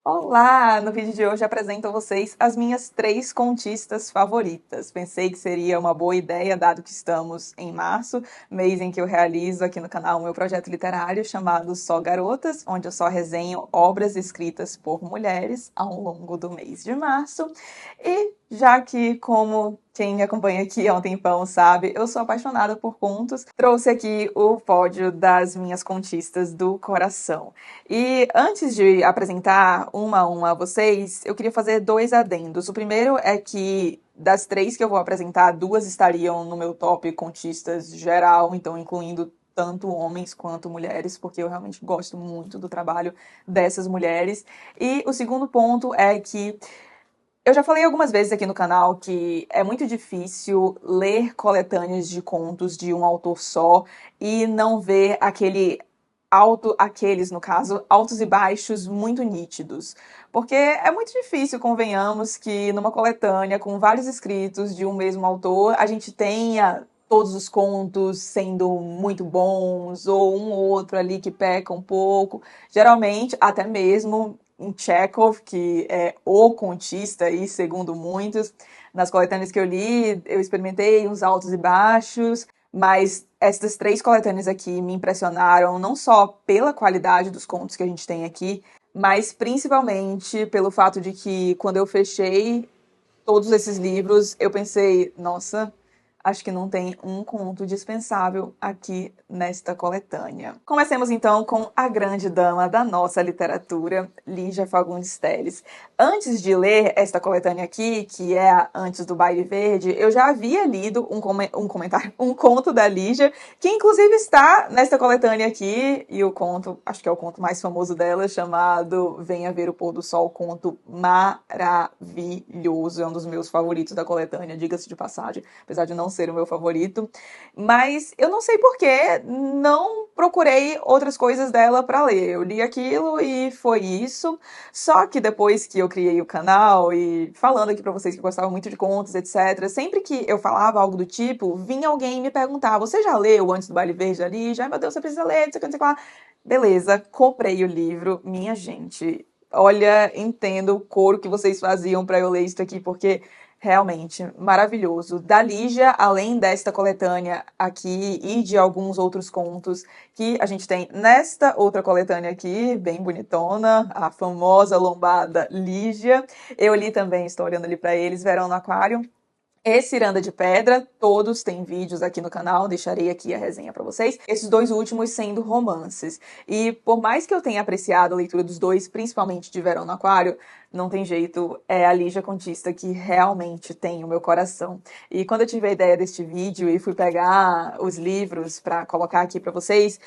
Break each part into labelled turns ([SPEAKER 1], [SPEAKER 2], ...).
[SPEAKER 1] Olá! No vídeo de hoje apresento a vocês as minhas três contistas favoritas. Pensei que seria uma boa ideia, dado que estamos em março, mês em que eu realizo aqui no canal o meu projeto literário chamado Só Garotas, onde eu só resenho obras escritas por mulheres ao longo do mês de março. E já que, como quem me acompanha aqui há um tempão sabe, eu sou apaixonada por contos, trouxe aqui o pódio das minhas contistas do coração. E antes de apresentar uma a uma a vocês, eu queria fazer dois adendos. O primeiro é que das três que eu vou apresentar, duas estariam no meu top contistas geral, então incluindo tanto homens quanto mulheres, porque eu realmente gosto muito do trabalho dessas mulheres. E o segundo ponto é que eu já falei algumas vezes aqui no canal que é muito difícil ler coletâneas de contos de um autor só e não ver aqueles, no caso, altos e baixos muito nítidos. Porque é muito difícil, convenhamos, que numa coletânea com vários escritos de um mesmo autor, a gente tenha todos os contos sendo muito bons, ou um ou outro ali que peca um pouco. Geralmente, até mesmo em Chekhov, que é o contista, e segundo muitos, nas coletâneas que eu li, eu experimentei uns altos e baixos, mas essas três coletâneas aqui me impressionaram não só pela qualidade dos contos que a gente tem aqui, mas principalmente pelo fato de que quando eu fechei todos esses livros, eu pensei, nossa, acho que não tem um conto dispensável aqui nesta coletânea. Comecemos então com a grande dama da nossa literatura, Lígia Fagundes Telles. Antes de ler esta coletânea aqui, que é a Antes do Baile Verde, eu já havia lido um conto da Lígia, que inclusive está nesta coletânea aqui, e o conto, acho que é o conto mais famoso dela, chamado Venha Ver o Pôr do Sol, conto maravilhoso, é um dos meus favoritos da coletânea, diga-se de passagem, apesar de não ser o meu favorito, mas eu não sei por que não procurei outras coisas dela para ler. Eu li aquilo e foi isso. Só que depois que eu criei o canal e falando aqui para vocês que eu gostava muito de contos, etc, sempre que eu falava algo do tipo, vinha alguém me perguntar: "Você já leu Antes do Baile Verde ali?" Já, meu Deus, você precisa ler, não sei o que, não sei o que lá. Beleza, comprei o livro, minha gente. Olha, entendo o coro que vocês faziam para eu ler isso aqui, porque realmente maravilhoso. Da Lígia, além desta coletânea aqui e de alguns outros contos que a gente tem nesta outra coletânea aqui, bem bonitona, a famosa lombada Lígia. Eu li também, estou olhando ali para eles, Verão no Aquário e Ciranda de Pedra, todos têm vídeos aqui no canal, deixarei aqui a resenha para vocês. Esses dois últimos sendo romances. E por mais que eu tenha apreciado a leitura dos dois, principalmente de Verão no Aquário, não tem jeito, é a Lígia Contista que realmente tem o meu coração. E quando eu tive a ideia deste vídeo e fui pegar os livros para colocar aqui para vocês,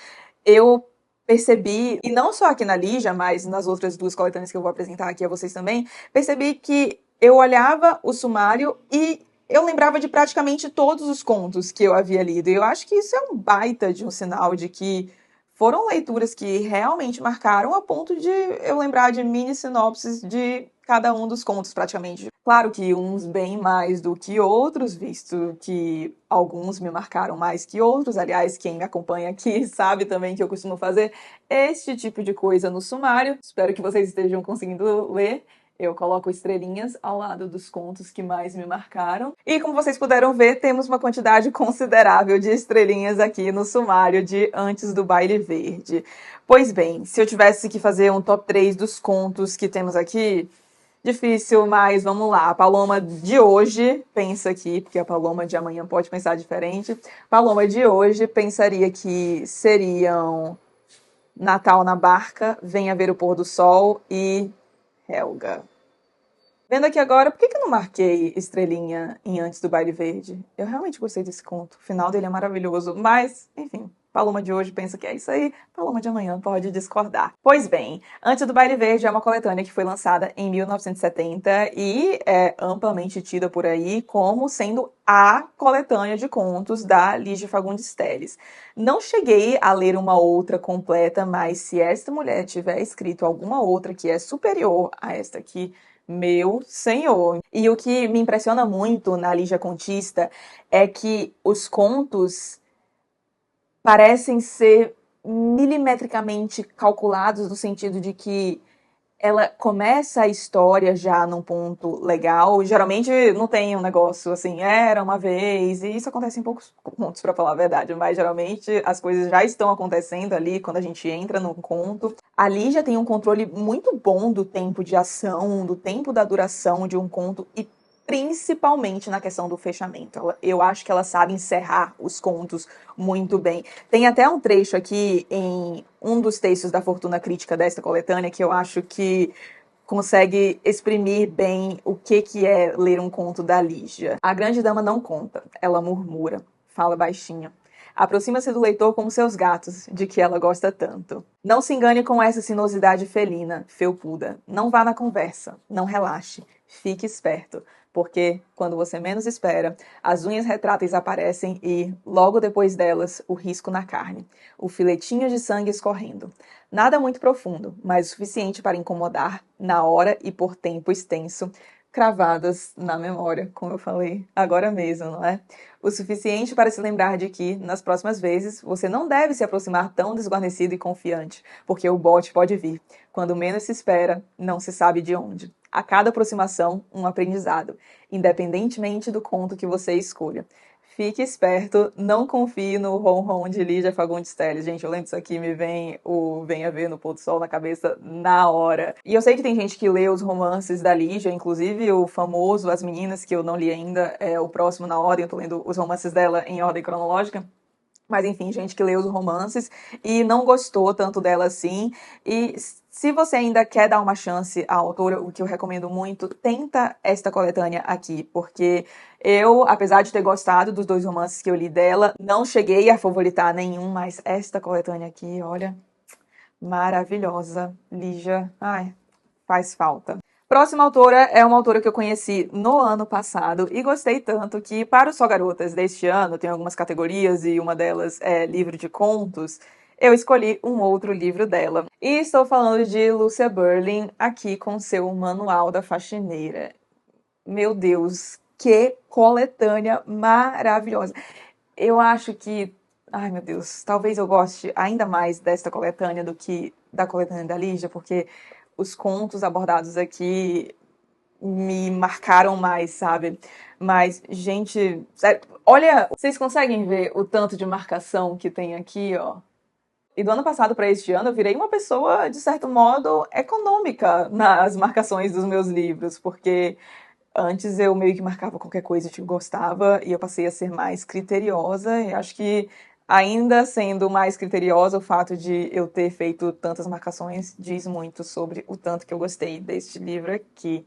[SPEAKER 1] eu percebi, e não só aqui na Lígia, mas nas outras duas coletâneas que eu vou apresentar aqui a vocês também, percebi que eu olhava o sumário e eu lembrava de praticamente todos os contos que eu havia lido. E eu acho que isso é um baita de um sinal de que foram leituras que realmente marcaram a ponto de eu lembrar de mini sinopses de cada um dos contos, praticamente. Claro que uns bem mais do que outros, visto que alguns me marcaram mais que outros. Aliás, quem me acompanha aqui sabe também que eu costumo fazer este tipo de coisa no sumário. Espero que vocês estejam conseguindo ler. Eu coloco estrelinhas ao lado dos contos que mais me marcaram. E como vocês puderam ver, temos uma quantidade considerável de estrelinhas aqui no sumário de Antes do Baile Verde. Pois bem, se eu tivesse que fazer um top 3 dos contos que temos aqui, difícil, mas vamos lá. A Paloma de hoje pensa aqui, porque a Paloma de amanhã pode pensar diferente. Paloma de hoje pensaria que seriam Natal na Barca, Venha Ver o Pôr do Sol e Helga. Vendo aqui agora, por que eu não marquei estrelinha em Antes do Baile Verde? Eu realmente gostei desse conto. O final dele é maravilhoso, mas, enfim, Paloma de hoje pensa que é isso aí, Paloma de amanhã pode discordar. Pois bem, Antes do Baile Verde é uma coletânea que foi lançada em 1970 e é amplamente tida por aí como sendo a coletânea de contos da Lígia Fagundes Telles. Não cheguei a ler uma outra completa, mas se esta mulher tiver escrito alguma outra que é superior a esta aqui, meu senhor. E o que me impressiona muito na Lígia Contista é que os contos parecem ser milimetricamente calculados no sentido de que ela começa a história já num ponto legal. Geralmente não tem um negócio assim, era uma vez, e isso acontece em poucos contos, pra falar a verdade, mas geralmente as coisas já estão acontecendo ali quando a gente entra no conto. Ali já tem um controle muito bom do tempo de ação, do tempo da duração de um conto e principalmente na questão do fechamento. Eu acho que ela sabe encerrar os contos muito bem. Tem até um trecho aqui em um dos textos da Fortuna Crítica desta coletânea que eu acho que consegue exprimir bem o que é ler um conto da Lígia. A grande dama não conta, ela murmura, fala baixinho. Aproxima-se do leitor como seus gatos, de que ela gosta tanto. Não se engane com essa sinuosidade felina, felpuda. Não vá na conversa, não relaxe, fique esperto, porque, quando você menos espera, as unhas retráteis aparecem e, logo depois delas, o risco na carne, o filetinho de sangue escorrendo. Nada muito profundo, mas o suficiente para incomodar, na hora e por tempo extenso, cravadas na memória, como eu falei agora mesmo, não é? O suficiente para se lembrar de que, nas próximas vezes, você não deve se aproximar tão desguarnecido e confiante, porque o bote pode vir. Quando menos se espera, não se sabe de onde. A cada aproximação, um aprendizado, independentemente do conto que você escolha. Fique esperto, não confie no ronron de Lígia Fagundes Telles. Gente, eu lembro disso aqui, me vem o Venha Ver no Pôr do Sol na cabeça na hora. E eu sei que tem gente que lê os romances da Lígia, inclusive o famoso As Meninas, que eu não li ainda, é o próximo na ordem, eu tô lendo os romances dela em ordem cronológica. Mas enfim, gente que leu os romances e não gostou tanto dela assim. E se você ainda quer dar uma chance à autora, o que eu recomendo muito, tenta esta coletânea aqui, porque eu, apesar de ter gostado dos dois romances que eu li dela, não cheguei a favoritar nenhum, mas esta coletânea aqui, olha, maravilhosa. Lígia, ai, faz falta. Próxima autora é uma autora que eu conheci no ano passado e gostei tanto que, para o Só Garotas deste ano, tem algumas categorias e uma delas é livro de contos, eu escolhi um outro livro dela. E estou falando de Lúcia Berlin, aqui com seu Manual da Faxineira. Meu Deus, que coletânea maravilhosa! Eu acho que, ai meu Deus, talvez eu goste ainda mais desta coletânea do que da coletânea da Lígia, porque os contos abordados aqui me marcaram mais, sabe? Mas, gente, sério, olha, vocês conseguem ver o tanto de marcação que tem aqui, ó? E do ano passado para este ano eu virei uma pessoa, de certo modo, econômica nas marcações dos meus livros, porque antes eu meio que marcava qualquer coisa que eu gostava e eu passei a ser mais criteriosa e acho que ainda sendo mais criteriosa, o fato de eu ter feito tantas marcações diz muito sobre o tanto que eu gostei deste livro aqui.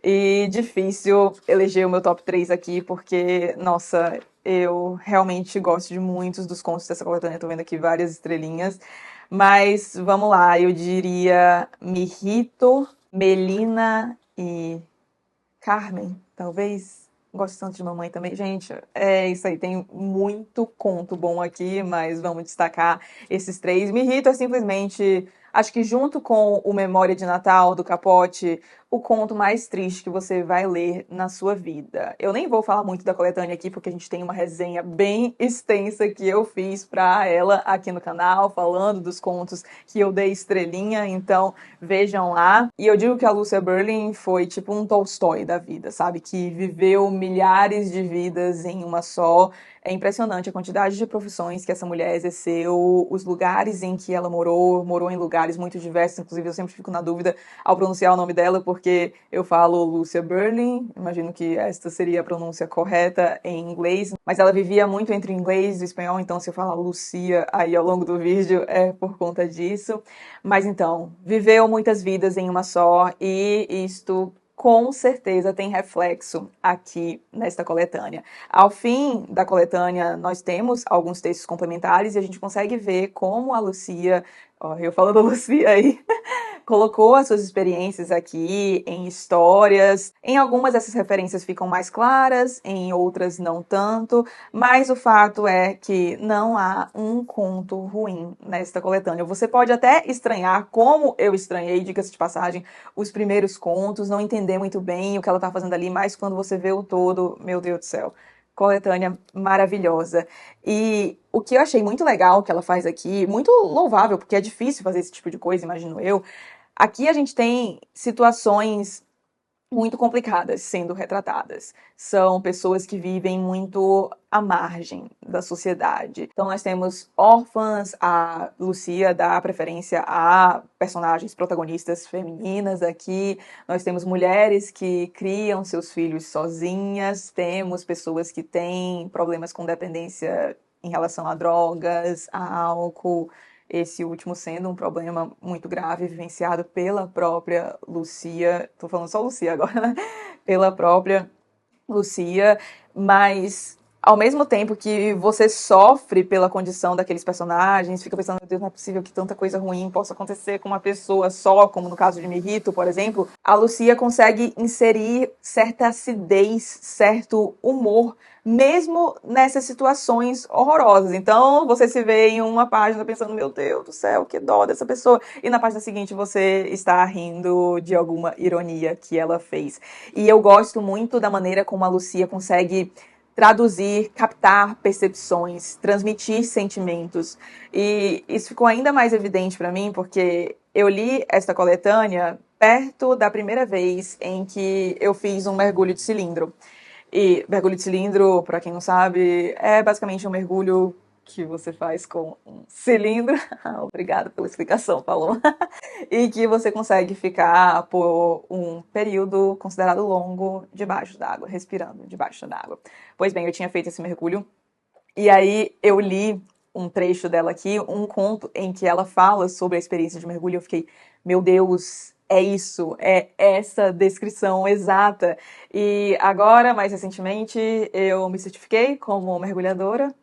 [SPEAKER 1] E difícil eleger o meu top 3 aqui, porque, nossa, eu realmente gosto de muitos dos contos dessa coletânea. Tô vendo aqui várias estrelinhas. Mas vamos lá, eu diria Mirrito, Melina e Carmen, talvez. Gosto tanto de mamãe também. Gente, é isso aí. Tem muito conto bom aqui, mas vamos destacar esses três. Mirrito é simplesmente, acho que junto com o Memória de Natal, do Capote, o conto mais triste que você vai ler na sua vida. Eu nem vou falar muito da coletânea aqui, porque a gente tem uma resenha bem extensa que eu fiz pra ela aqui no canal, falando dos contos que eu dei estrelinha, então vejam lá. E eu digo que a Lúcia Berlin foi tipo um Tolstói da vida, sabe? Que viveu milhares de vidas em uma só. É impressionante a quantidade de profissões que essa mulher exerceu, os lugares em que ela morou em lugares muito diversos, inclusive eu sempre fico na dúvida ao pronunciar o nome dela, porque eu falo Lúcia Berlin, imagino que esta seria a pronúncia correta em inglês, mas ela vivia muito entre o inglês e o espanhol, então se eu falar Lucia aí ao longo do vídeo é por conta disso. Mas então, viveu muitas vidas em uma só e isto com certeza tem reflexo aqui nesta coletânea. Ao fim da coletânea, nós temos alguns textos complementares e a gente consegue ver como a Lucia, ó, eu falando Lucia aí, colocou as suas experiências aqui em histórias. Em algumas essas referências ficam mais claras, em outras não tanto, mas o fato é que não há um conto ruim nesta coletânea. Você pode até estranhar, como eu estranhei, diga-se de passagem, os primeiros contos, não entender muito bem o que ela está fazendo ali, mas quando você vê o todo, meu Deus do céu, coletânea maravilhosa. E o que eu achei muito legal que ela faz aqui, muito louvável, porque é difícil fazer esse tipo de coisa, imagino eu, Aqui a gente tem situações muito complicadas sendo retratadas. São pessoas que vivem muito à margem da sociedade. Então nós temos órfãs, a Lucia dá preferência a personagens protagonistas femininas aqui. Nós temos mulheres que criam seus filhos sozinhas, temos pessoas que têm problemas com dependência em relação a drogas, a álcool, esse último sendo um problema muito grave vivenciado pela própria Lucia, tô falando só Lucia agora, né? Pela própria Lucia, mas ao mesmo tempo que você sofre pela condição daqueles personagens, fica pensando, meu Deus, não é possível que tanta coisa ruim possa acontecer com uma pessoa só, como no caso de Mirito, por exemplo, a Lucia consegue inserir certa acidez, certo humor, mesmo nessas situações horrorosas. Então, você se vê em uma página pensando, meu Deus do céu, que dó dessa pessoa, e na página seguinte você está rindo de alguma ironia que ela fez. E eu gosto muito da maneira como a Lucia consegue traduzir, captar percepções, transmitir sentimentos. E isso ficou ainda mais evidente para mim porque eu li esta coletânea perto da primeira vez em que eu fiz um mergulho de cilindro. E mergulho de cilindro, para quem não sabe, é basicamente um mergulho que você faz com um cilindro. Obrigada pela explicação, Paloma. E que você consegue ficar por um período considerado longo debaixo d'água, respirando debaixo d'água. Pois bem, eu tinha feito esse mergulho e aí eu li um trecho dela aqui, um conto em que ela fala sobre a experiência de mergulho. Eu fiquei, meu Deus, é isso, é essa descrição exata. E agora, mais recentemente, eu me certifiquei como mergulhadora.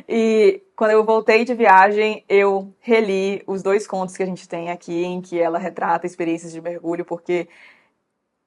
[SPEAKER 1] E quando eu voltei de viagem, eu reli os dois contos que a gente tem aqui, em que ela retrata experiências de mergulho, porque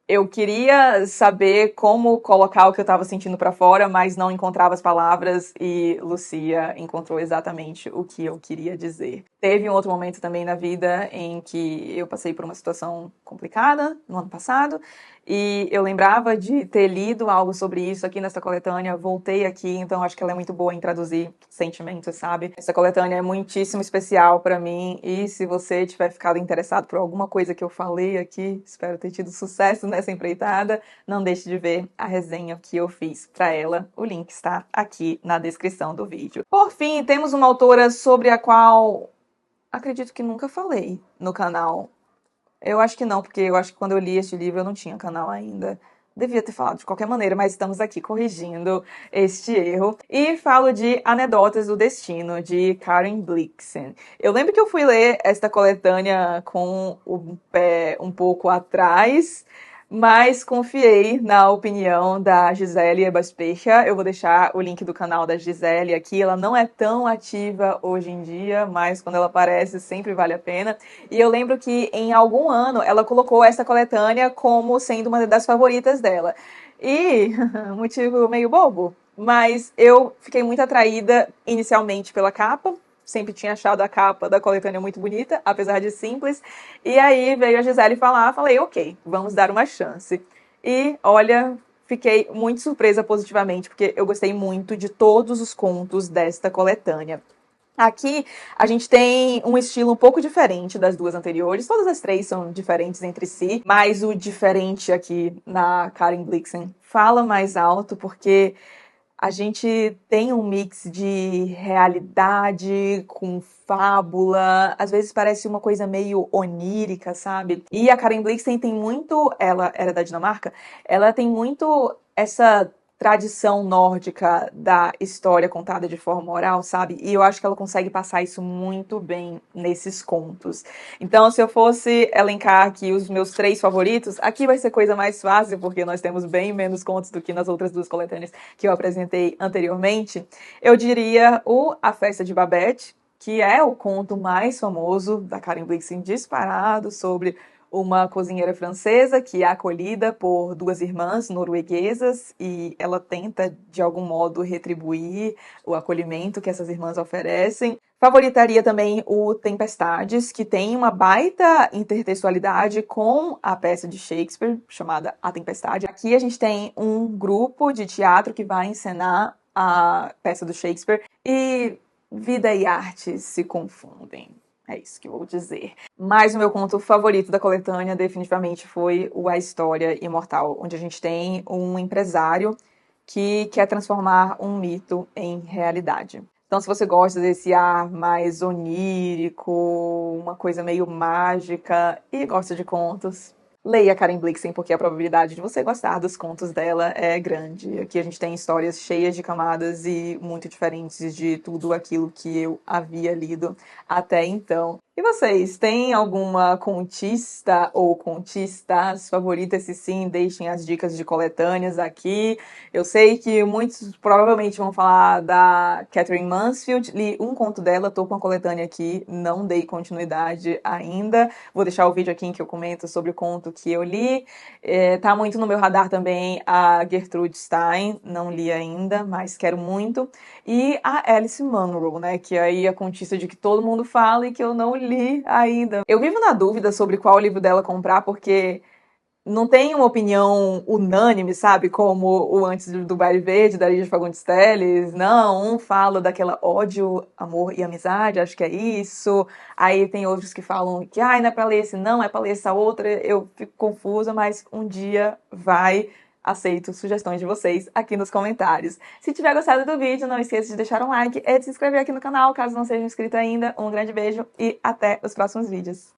[SPEAKER 1] eu queria saber como colocar o que eu estava sentindo para fora, mas não encontrava as palavras e Lucia encontrou exatamente o que eu queria dizer. Teve um outro momento também na vida em que eu passei por uma situação complicada no ano passado e eu lembrava de ter lido algo sobre isso aqui nessa coletânea, voltei aqui, então acho que ela é muito boa em traduzir sentimentos, sabe? Essa coletânea é muitíssimo especial para mim e se você tiver ficado interessado por alguma coisa que eu falei aqui, espero ter tido sucesso nessa empreitada, não deixe de ver a resenha que eu fiz para ela. O link está aqui na descrição do vídeo. Por fim, temos uma autora sobre a qual acredito que nunca falei no canal. Eu acho que não, porque eu acho que quando eu li este livro eu não tinha canal ainda. Devia ter falado de qualquer maneira, mas estamos aqui corrigindo este erro. E falo de Anedotas do Destino, de Karen Blixen. Eu lembro que eu fui ler esta coletânea com o pé um pouco atrás, mas confiei na opinião da Gisele Ebaspecha. Eu vou deixar o link do canal da Gisele aqui. Ela não é tão ativa hoje em dia, mas quando ela aparece sempre vale a pena. E eu lembro que em algum ano ela colocou essa coletânea como sendo uma das favoritas dela. E, motivo meio bobo, mas eu fiquei muito atraída inicialmente pela capa. Sempre tinha achado a capa da coletânea muito bonita, apesar de simples. E aí veio a Gisele falar, falei, ok, vamos dar uma chance. E olha, fiquei muito surpresa positivamente, porque eu gostei muito de todos os contos desta coletânea. Aqui a gente tem um estilo um pouco diferente das duas anteriores. Todas as três são diferentes entre si, mas o diferente aqui na Karen Blixen fala mais alto porque a gente tem um mix de realidade com fábula, às vezes parece uma coisa meio onírica, sabe? E a Karen Blixen tem muito, ela era da Dinamarca, ela tem muito essa tradição nórdica da história contada de forma oral, sabe? E eu acho que ela consegue passar isso muito bem nesses contos. Então, se eu fosse elencar aqui os meus três favoritos, aqui vai ser coisa mais fácil, porque nós temos bem menos contos do que nas outras duas coletâneas que eu apresentei anteriormente. Eu diria o A Festa de Babette, que é o conto mais famoso da Karen Blixen, disparado, sobre uma cozinheira francesa que é acolhida por duas irmãs norueguesas e ela tenta, de algum modo, retribuir o acolhimento que essas irmãs oferecem. Favoritaria também o Tempestades, que tem uma baita intertextualidade com a peça de Shakespeare, chamada A Tempestade. Aqui a gente tem um grupo de teatro que vai encenar a peça do Shakespeare e vida e arte se confundem. É isso que eu vou dizer. Mas o meu conto favorito da coletânea definitivamente foi o A História Imortal, onde a gente tem um empresário que quer transformar um mito em realidade. Então, se você gosta desse ar mais onírico, uma coisa meio mágica e gosta de contos, leia Karen Blixen, porque a probabilidade de você gostar dos contos dela é grande. Aqui a gente tem histórias cheias de camadas e muito diferentes de tudo aquilo que eu havia lido até então. E vocês, têm alguma contista ou contistas favoritas? Se sim, deixem as dicas de coletâneas aqui. Eu sei que muitos provavelmente vão falar da Catherine Mansfield. Li um conto dela, tô com a coletânea aqui, não dei continuidade ainda. Vou deixar o vídeo aqui em que eu comento sobre o conto que eu li. Tá muito no meu radar também a Gertrude Stein, não li ainda, mas quero muito. E a Alice Munro, né, que aí é a contista de que todo mundo fala e que eu não li ainda. Eu vivo na dúvida sobre qual livro dela comprar, porque não tem uma opinião unânime, sabe? Como o Antes do Baile Verde, da Lígia Fagundes Telles. Não, um fala daquela ódio, amor e amizade, acho que é isso. Aí tem outros que falam que, ai, não é pra ler esse, não, é pra ler essa outra. Eu fico confusa, mas um dia vai. Aceito sugestões de vocês aqui nos comentários. Se tiver gostado do vídeo, não esqueça de deixar um like e de se inscrever aqui no canal, caso não seja inscrito ainda. Um grande beijo e até os próximos vídeos.